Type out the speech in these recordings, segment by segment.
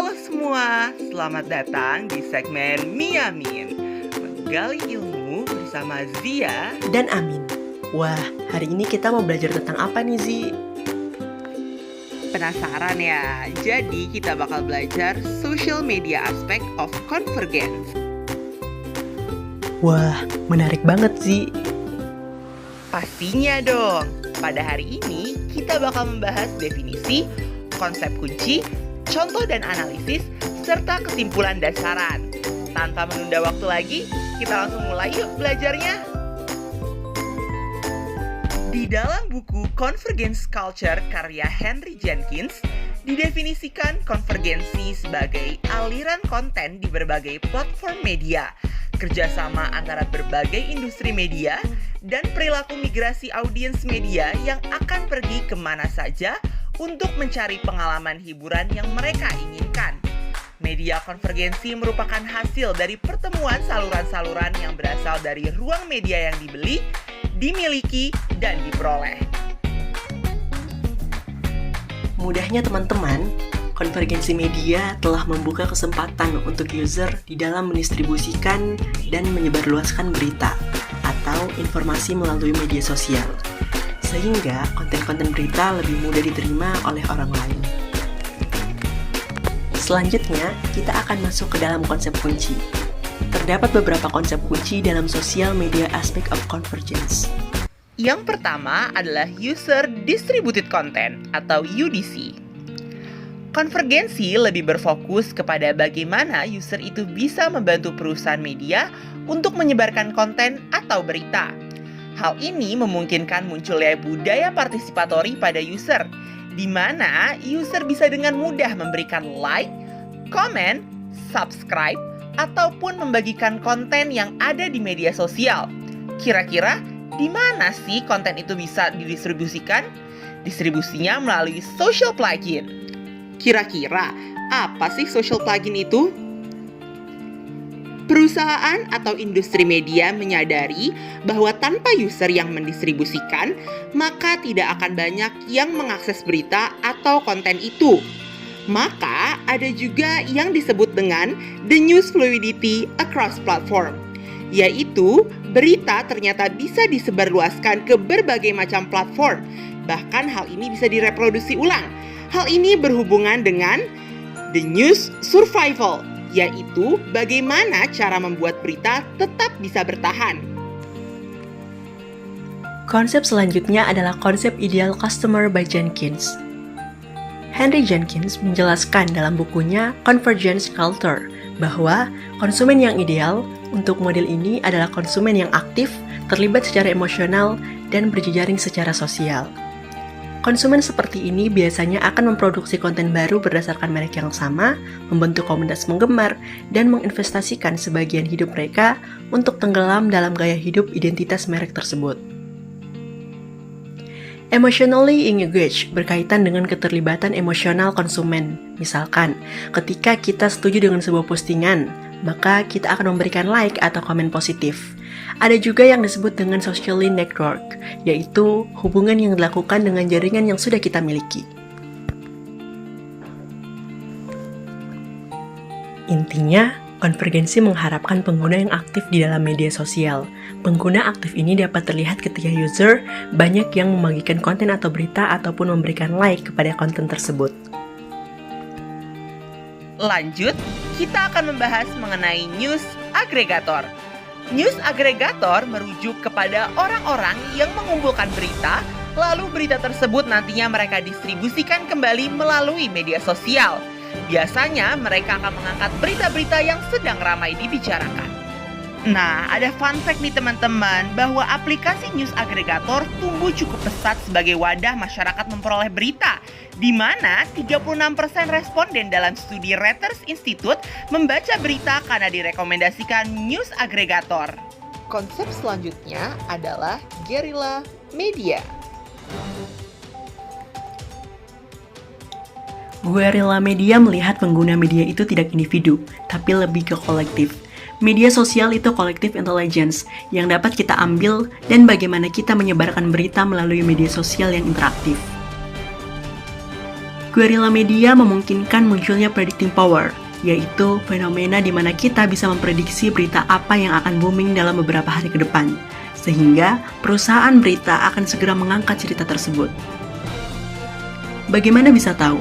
Halo semua, selamat datang di segmen Miamin, menggali ilmu bersama Zia dan Amin. Wah, hari ini kita mau belajar tentang apa nih, Zi? Penasaran ya? Jadi kita bakal belajar social media aspect of convergence. Wah, menarik banget, Zi. Pastinya dong. Pada hari ini kita bakal membahas definisi, konsep kunci, contoh dan analisis, serta kesimpulan dasaran. Tanpa menunda waktu lagi, kita langsung mulai yuk belajarnya. Di dalam buku Convergence Culture karya Henry Jenkins, didefinisikan konvergensi sebagai aliran konten di berbagai platform media, kerjasama antara berbagai industri media, dan perilaku migrasi audiens media yang akan pergi kemana saja untuk mencari pengalaman hiburan yang mereka inginkan. Media konvergensi merupakan hasil dari pertemuan saluran-saluran yang berasal dari ruang media yang dibeli, dimiliki, dan diperoleh. Mudahnya teman-teman, konvergensi media telah membuka kesempatan untuk user di dalam mendistribusikan dan menyebarluaskan berita atau informasi melalui media sosial, sehingga konten-konten berita lebih mudah diterima oleh orang lain. Selanjutnya, kita akan masuk ke dalam konsep kunci. Terdapat beberapa konsep kunci dalam social media aspect of convergence. Yang pertama adalah User Distributed Content atau UDC. Konvergensi lebih berfokus kepada bagaimana user itu bisa membantu perusahaan media untuk menyebarkan konten atau berita. Hal ini memungkinkan munculnya budaya partisipatori pada user, di mana user bisa dengan mudah memberikan like, komen, subscribe, ataupun membagikan konten yang ada di media sosial. Kira-kira di mana sih konten itu bisa didistribusikan? Distribusinya melalui social plugin. Kira-kira apa sih social plugin itu? Perusahaan atau industri media menyadari bahwa tanpa user yang mendistribusikan, maka tidak akan banyak yang mengakses berita atau konten itu. Maka ada juga yang disebut dengan the news fluidity across platform, yaitu berita ternyata bisa disebarluaskan ke berbagai macam platform. Bahkan hal ini bisa direproduksi ulang. Hal ini berhubungan dengan the news survival, yaitu bagaimana cara membuat berita tetap bisa bertahan. Konsep selanjutnya adalah konsep ideal customer by Jenkins. Henry Jenkins menjelaskan dalam bukunya Convergence Culture bahwa konsumen yang ideal untuk model ini adalah konsumen yang aktif, terlibat secara emosional, dan berjejaring secara sosial. Konsumen seperti ini biasanya akan memproduksi konten baru berdasarkan merek yang sama, membentuk komunitas penggemar, dan menginvestasikan sebagian hidup mereka untuk tenggelam dalam gaya hidup identitas merek tersebut. Emotionally engaged berkaitan dengan keterlibatan emosional konsumen. Misalkan, ketika kita setuju dengan sebuah postingan, maka kita akan memberikan like atau komen positif. Ada juga yang disebut dengan socially network, yaitu hubungan yang dilakukan dengan jaringan yang sudah kita miliki. Intinya, konvergensi mengharapkan pengguna yang aktif di dalam media sosial. Pengguna aktif ini dapat terlihat ketika user banyak yang membagikan konten atau berita ataupun memberikan like kepada konten tersebut. Lanjut, kita akan membahas mengenai news aggregator. News aggregator merujuk kepada orang-orang yang mengumpulkan berita, lalu berita tersebut nantinya mereka distribusikan kembali melalui media sosial. Biasanya mereka akan mengangkat berita-berita yang sedang ramai dibicarakan. Nah, ada fun fact nih teman-teman, bahwa aplikasi news aggregator tumbuh cukup pesat sebagai wadah masyarakat memperoleh berita, di mana 36% responden dalam studi Reuters Institute membaca berita karena direkomendasikan news aggregator. Konsep selanjutnya adalah guerrilla media. Guerrilla media melihat pengguna media itu tidak individu, tapi lebih ke kolektif. Media sosial itu kolektif intelligence yang dapat kita ambil dan bagaimana kita menyebarkan berita melalui media sosial yang interaktif. Guerrilla media memungkinkan munculnya predicting power, yaitu fenomena di mana kita bisa memprediksi berita apa yang akan booming dalam beberapa hari ke depan, sehingga perusahaan berita akan segera mengangkat cerita tersebut. Bagaimana bisa tahu?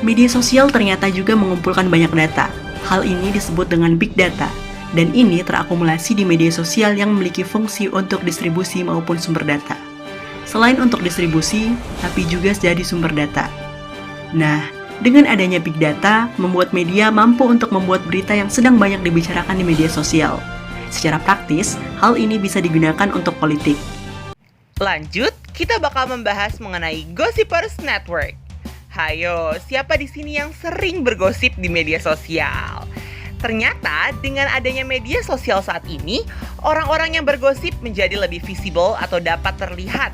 Media sosial ternyata juga mengumpulkan banyak data. Hal ini disebut dengan big data, dan ini terakumulasi di media sosial yang memiliki fungsi untuk distribusi maupun sumber data. Selain untuk distribusi, tapi juga jadi sumber data. Nah, dengan adanya big data, membuat media mampu untuk membuat berita yang sedang banyak dibicarakan di media sosial. Secara praktis, hal ini bisa digunakan untuk politik. Lanjut, kita bakal membahas mengenai Gossipers Network. Hayo, siapa di sini yang sering bergosip di media sosial? Ternyata dengan adanya media sosial saat ini, orang-orang yang bergosip menjadi lebih visible atau dapat terlihat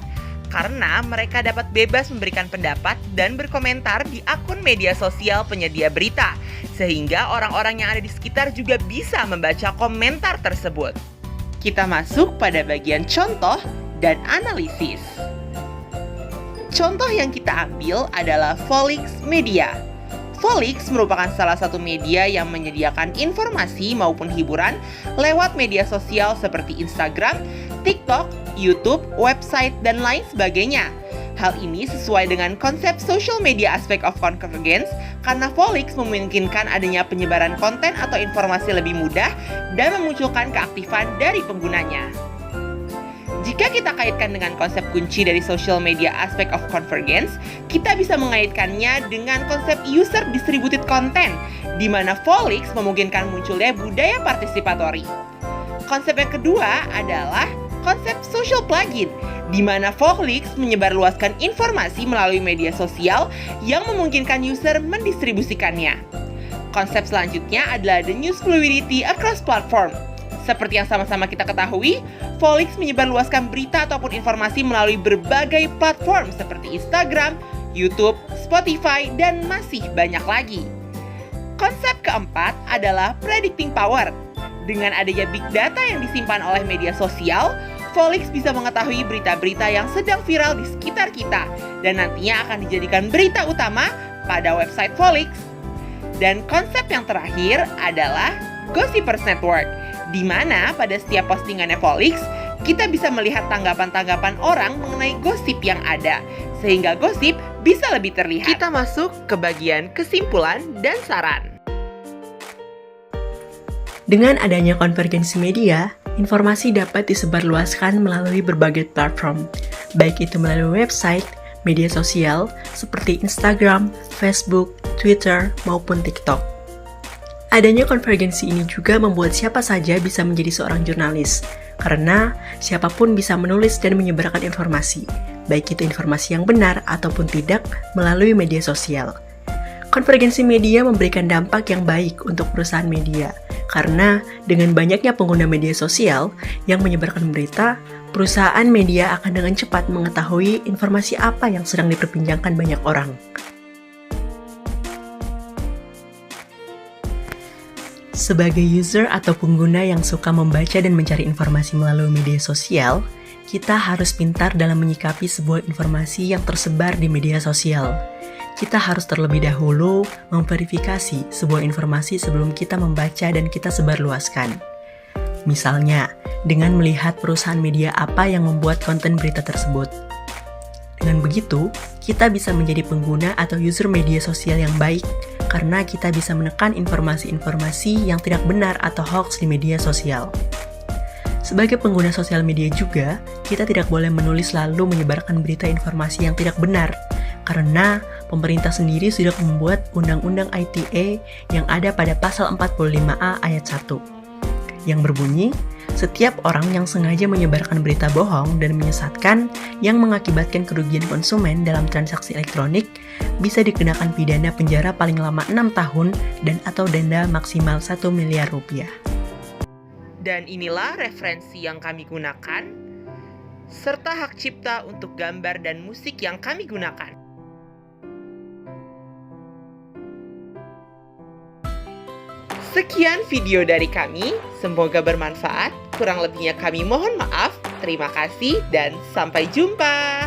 karena mereka dapat bebas memberikan pendapat dan berkomentar di akun media sosial penyedia berita, sehingga orang-orang yang ada di sekitar juga bisa membaca komentar tersebut. Kita masuk pada bagian contoh dan analisis. Contoh yang kita ambil adalah Volix Media. Volix merupakan salah satu media yang menyediakan informasi maupun hiburan lewat media sosial seperti Instagram, TikTok, YouTube, website, dan lain sebagainya. Hal ini sesuai dengan konsep social media aspect of convergence karena Volix memungkinkan adanya penyebaran konten atau informasi lebih mudah dan memunculkan keaktifan dari penggunanya. Jika kita kaitkan dengan konsep kunci dari social media aspect of convergence, kita bisa mengaitkannya dengan konsep user distributed content, di mana Volix memungkinkan munculnya budaya partisipatori. Konsep yang kedua adalah konsep social plugin, di mana Volix menyebarluaskan informasi melalui media sosial yang memungkinkan user mendistribusikannya. Konsep selanjutnya adalah the news fluidity across platform. Seperti yang sama-sama kita ketahui, Volix menyebarluaskan berita ataupun informasi melalui berbagai platform seperti Instagram, YouTube, Spotify, dan masih banyak lagi. Konsep keempat adalah predicting power. Dengan adanya big data yang disimpan oleh media sosial, Volix bisa mengetahui berita-berita yang sedang viral di sekitar kita dan nantinya akan dijadikan berita utama pada website Volix. Dan konsep yang terakhir adalah Gossipers Network, di mana pada setiap postingannya Volix, kita bisa melihat tanggapan-tanggapan orang mengenai gosip yang ada, sehingga gosip bisa lebih terlihat. Kita masuk ke bagian kesimpulan dan saran. Dengan adanya konvergensi media, informasi dapat disebarluaskan melalui berbagai platform, baik itu melalui website, media sosial, seperti Instagram, Facebook, Twitter, maupun TikTok. Adanya konvergensi ini juga membuat siapa saja bisa menjadi seorang jurnalis, karena siapapun bisa menulis dan menyebarkan informasi, baik itu informasi yang benar ataupun tidak melalui media sosial. Konvergensi media memberikan dampak yang baik untuk perusahaan media, karena dengan banyaknya pengguna media sosial yang menyebarkan berita, perusahaan media akan dengan cepat mengetahui informasi apa yang sedang diperbincangkan banyak orang. Sebagai user atau pengguna yang suka membaca dan mencari informasi melalui media sosial, kita harus pintar dalam menyikapi sebuah informasi yang tersebar di media sosial. Kita harus terlebih dahulu memverifikasi sebuah informasi sebelum kita membaca dan kita sebarluaskan. Misalnya, dengan melihat perusahaan media apa yang membuat konten berita tersebut. Dengan begitu, kita bisa menjadi pengguna atau user media sosial yang baik karena kita bisa menekan informasi-informasi yang tidak benar atau hoax di media sosial. Sebagai pengguna sosial media juga, kita tidak boleh menulis lalu menyebarkan berita informasi yang tidak benar, karena pemerintah sendiri sudah membuat Undang-Undang ITE yang ada pada pasal 45A ayat 1, yang berbunyi, setiap orang yang sengaja menyebarkan berita bohong dan menyesatkan yang mengakibatkan kerugian konsumen dalam transaksi elektronik bisa dikenakan pidana penjara paling lama 6 tahun dan atau denda maksimal 1 miliar rupiah. Dan inilah referensi yang kami gunakan, serta hak cipta untuk gambar dan musik yang kami gunakan. Sekian video dari kami, semoga bermanfaat. Kurang lebihnya kami mohon maaf. Terima kasih dan sampai jumpa.